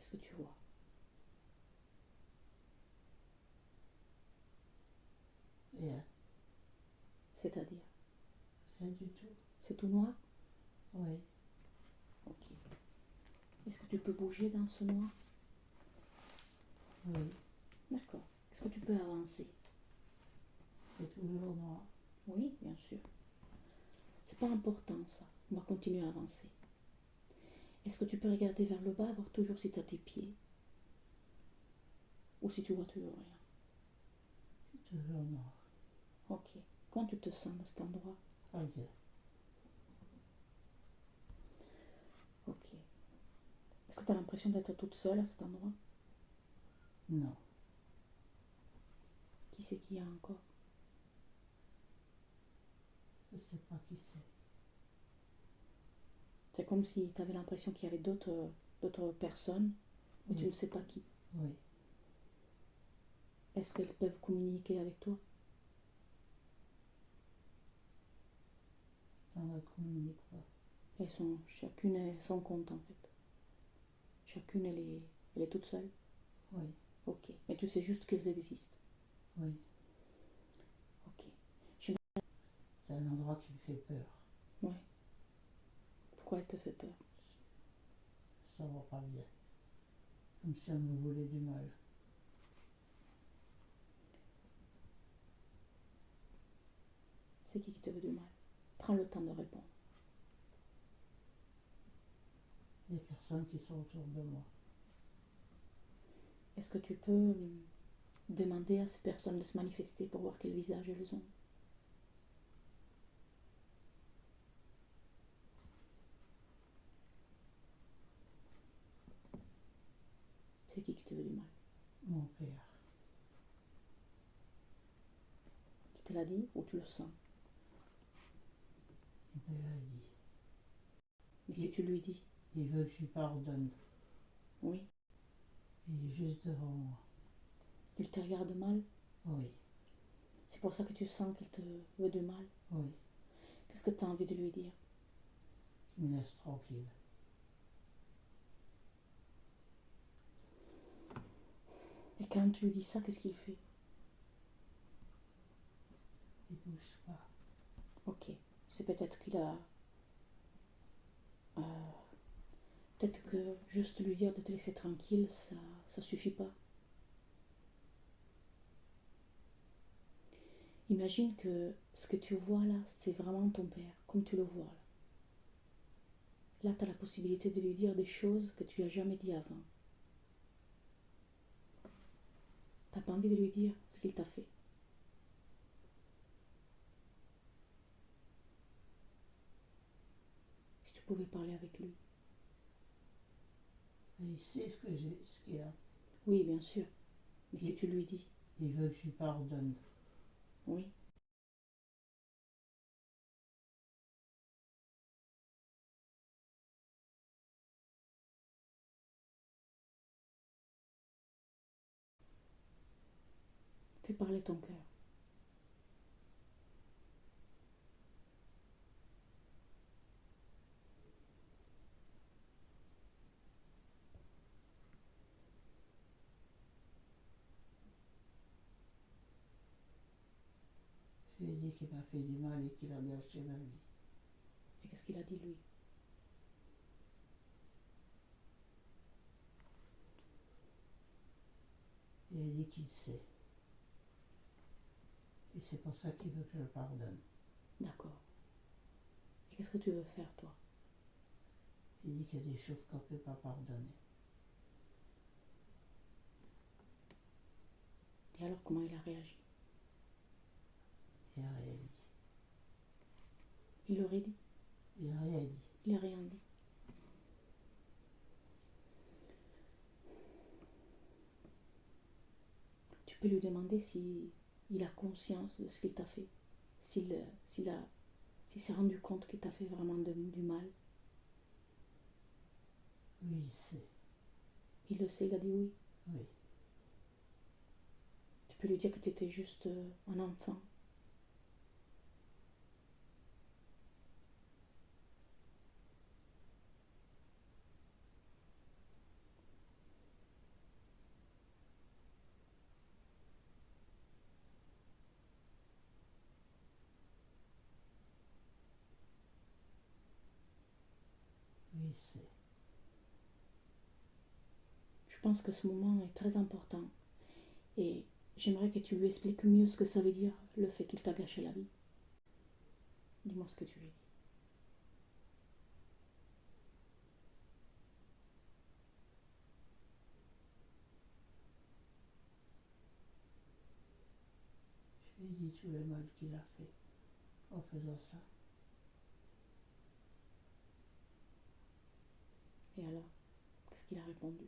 Qu'est-ce que tu vois? Rien. C'est-à-dire? Rien du tout. C'est tout noir? Oui. Ok. Est-ce que tu peux bouger dans ce noir? Oui. D'accord. Est-ce que tu peux avancer? C'est toujours noir. Oui, bien sûr. C'est pas important ça. On va continuer à avancer. Est-ce que tu peux regarder vers le bas, voir toujours si tu as tes pieds? Ou si tu vois toujours rien? C'est toujours noir. Ok. Comment tu te sens dans cet endroit? Très bien. Ok. Est-ce que tu as l'impression d'être toute seule à cet endroit? Non. Qui c'est qu'il y a encore? Je ne sais pas qui c'est. C'est comme si tu avais l'impression qu'il y avait d'autres personnes, mais Oui. tu ne sais pas qui. Oui. Est-ce qu'elles peuvent communiquer avec toi? On ne communique pas. Chacune à son compte en fait. Chacune elle est toute seule. Oui. Ok. Mais tu sais juste qu'elles existent. Oui. Ok. C'est un endroit qui me fait peur. Ouais. Pourquoi elle te fait peur? Ça va pas bien. Comme si on me voulait du mal. C'est qui te veut du mal? Prends le temps de répondre. Les personnes qui sont autour de moi. Est-ce que tu peux demander à ces personnes de se manifester pour voir quel visage elles ont? C'est qui te veut du mal? Mon père. Qui te l'a dit ou tu le sens? Il me l'a dit. Mais si tu lui dis? Il veut que je lui pardonne. Oui. Il est juste devant moi. Il te regarde mal? Oui. C'est pour ça que tu sens qu'il te veut du mal? Oui. Qu'est-ce que tu as envie de lui dire? Qu'il me laisse tranquille. Et quand tu lui dis ça, qu'est-ce qu'il fait? Il bouge pas. Ok. C'est peut-être qu'il a... euh, peut-être que juste lui dire de te laisser tranquille, ça suffit pas. Imagine que ce que tu vois là, c'est vraiment ton père, comme tu le vois là. Là, tu as la possibilité de lui dire des choses que tu lui as jamais dit avant. T'as pas envie de lui dire ce qu'il t'a fait. Si tu pouvais parler avec lui. Et il sait ce qu'il a. Oui, bien sûr. Mais si tu lui dis, Il veut que je lui pardonne. oui, fais parler ton cœur. Je lui ai dit qu'il m'a fait du mal et qu'il a gâché ma vie. Et qu'est-ce qu'il a dit lui? Il a dit qu'il sait. Et c'est pour ça qu'il veut que je le pardonne. D'accord. Et qu'est-ce que tu veux faire toi? Il dit qu'il y a des choses qu'on ne peut pas pardonner. Et alors comment il a réagi? Il n'a rien dit. Il aurait dit? Il n'a rien dit. Il n'a rien dit. Tu peux lui demander si il a conscience de ce qu'il t'a fait. S'il s'est rendu compte qu'il t'a fait vraiment du mal. Oui, il sait. Il le sait, il a dit oui. Oui. Tu peux lui dire que tu étais juste un enfant. c'est. Je pense que ce moment est très important et j'aimerais que tu lui expliques mieux ce que ça veut dire, le fait qu'il t'a gâché la vie. Dis-moi ce que tu lui dis. Je lui ai dit tout le mal qu'il a fait en faisant ça. Et alors, qu'est-ce qu'il a répondu?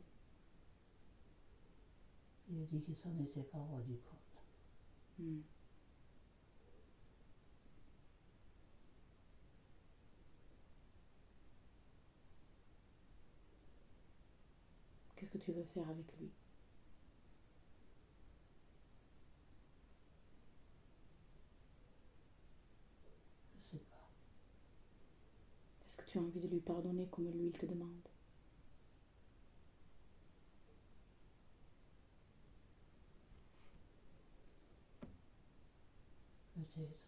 Il a dit qu'il s'en était pas rendu compte. Hmm. Qu'est-ce que tu veux faire avec lui? Je sais pas. Est-ce que tu as envie de lui pardonner comme lui il te demande? Peut-être.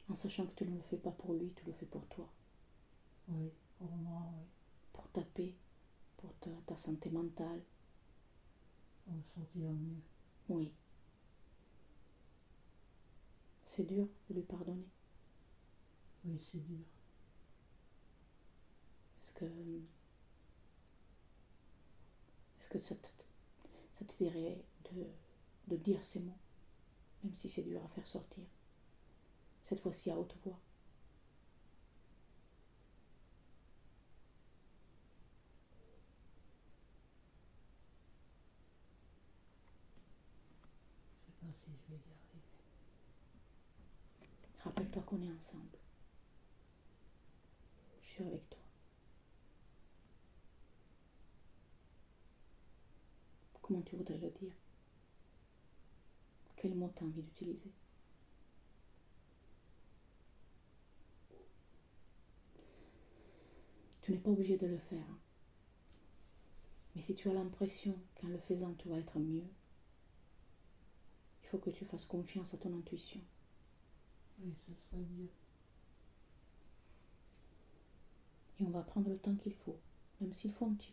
En sachant que tu ne le fais pas pour lui, tu le fais pour toi. Oui, pour moi, oui. Pour ta paix, pour ta santé mentale. Pour me sentir mieux. Oui. C'est dur de lui pardonner. Oui, c'est dur. Est-ce que ça te dirait de dire ces mots, même si c'est dur à faire sortir, cette fois-ci à haute voix? Je sais pas si je vais y arriver. Rappelle-toi qu'on est ensemble. Je suis avec toi. Comment tu voudrais le dire? Quel mot tu as envie d'utiliser? Tu n'es pas obligé de le faire. Hein. Mais si tu as l'impression qu'en le faisant, tu vas être mieux, il faut que tu fasses confiance à ton intuition. Oui, ce serait mieux. Et on va prendre le temps qu'il faut, même s'il faut un petit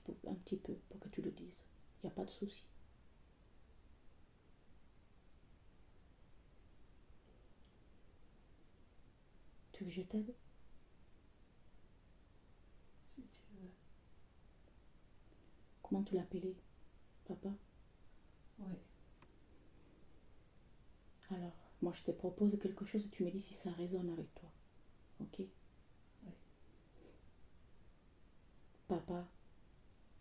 peu pour que tu le dises. Il n'y a pas de souci. Tu veux que je t'aide? Si tu veux. Comment tu l'appelais, papa? Oui. Alors, moi je te propose quelque chose et tu me dis si ça résonne avec toi. Ok? Oui. Papa,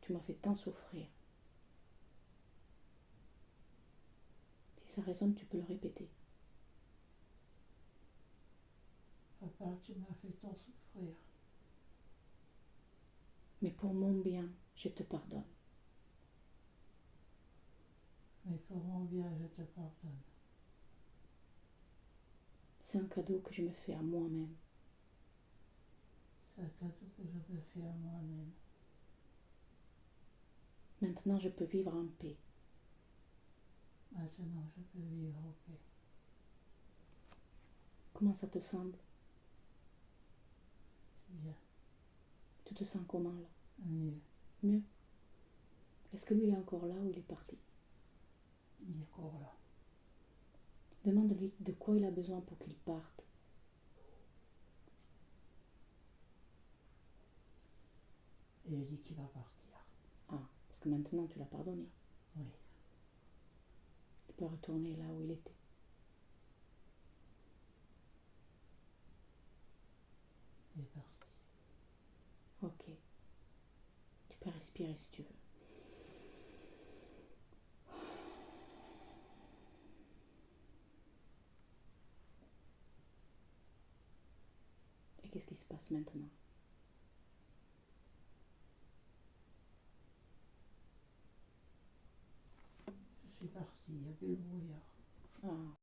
tu m'as fait tant souffrir. Si ça résonne, tu peux le répéter. Papa, tu m'as fait tant souffrir. Mais pour mon bien, je te pardonne. Mais pour mon bien, je te pardonne. C'est un cadeau que je me fais à moi-même. C'est un cadeau que je me fais à moi-même. Maintenant, je peux vivre en paix. Maintenant, je peux vivre en paix. Comment ça te semble? C'est bien. Tu te sens comment là? Mieux. Mieux? Est-ce que lui il est encore là ou il est parti? Il est encore là. Demande-lui de quoi il a besoin pour qu'il parte. Et il dit qu'il va partir. Ah, parce que maintenant tu l'as pardonné. Oui. Il peut retourner là où il était. Il est parti. Ok. Tu peux respirer si tu veux. Et qu'est-ce qui se passe maintenant? Je suis partie, il y a plus le brouillard. Ah,